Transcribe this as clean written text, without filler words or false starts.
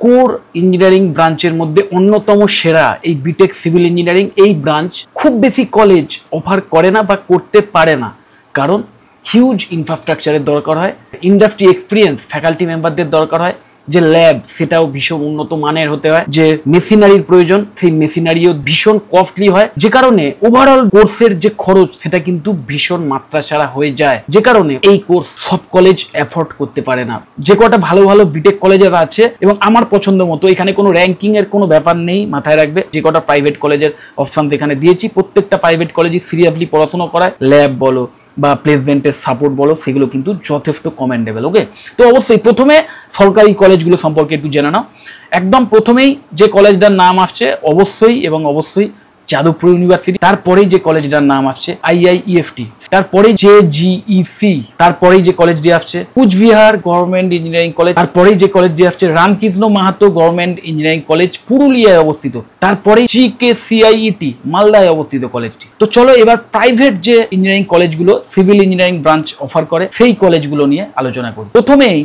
Core engineering ব্রাঞ্চের মধ্যে অন্যতম সেরা এই বিটেক সিভিল ইঞ্জিনিয়ারিং এই ব্রাঞ্চ খুব বেশি কলেজ অফার করে না বা করতে পারে না, কারণ হিউজ ইনফ্রাস্ট্রাকচারের দরকার হয়, ইন্ডাস্ট্রি এক্সপিরিয়েন্স ফ্যাকাল্টি মেম্বারদের দরকার হয়, যে ল্যাব সেটাও ভীষণ উন্নত মানের হতে হয়, যে মেশিনারির প্রয়োজন সেই মেশিনারিও ভীষণ কস্টলি হয়, যে কারণে ওভারঅল কোর্সের যে খরচ সেটা কিন্তু ভীষণ মাত্রা ছাড়া হয়ে যায়, যে কারণে এই কোর্স সব কলেজ অ্যাফোর্ড করতে পারে না। যে কটা ভালো ভালো বিটেক কলেজের আছে এবং আমার পছন্দ মতো, এখানে কোনো র্যাঙ্কিং এর কোনো ব্যাপার নেই, মাথায় রাখবে। যে কটা প্রাইভেট কলেজের অপশন এখানে দিয়েছি, প্রত্যেকটা প্রাইভেট কলেজই সিরিয়াসলি পড়াশোনা করায়, ল্যাব বলো বা প্লেসমেন্টের সাপোর্ট বলো, সেগুলো কিন্তু যথেষ্ট কমেন্ডেবল। ওকে, তো অবশ্যই প্রথমে সরকারি কলেজগুলো সম্পর্কে একটু জেনে নাও। একদম প্রথমেই যে কলেজটার নাম আসছে অবশ্যই এবং অবশ্যই যাদবপুর ইউনিভার্সিটি, তারপরেই যে কলেজটার নাম আসছে আইআইইএফটি, তারপরেই জেজিইসি, তারপরেই যে কলেজটি আসছে কুচবিহার গভর্নমেন্ট ইঞ্জিনিয়ারিং কলেজ, তারপরেই যে কলেজটি আসছে Ramakrishna Mahato government engineering college পুরুলিয়ায় অবস্থিত, তারপরেই জিকেসিআইইটি মালদায় অবস্থিত কলেজটি। তো চলো এবার প্রাইভেট যে ইঞ্জিনিয়ারিং কলেজগুলো সিভিল ইঞ্জিনিয়ারিং ব্রাঞ্চ অফার করে সেই কলেজগুলো নিয়ে আলোচনা করি। প্রথমেই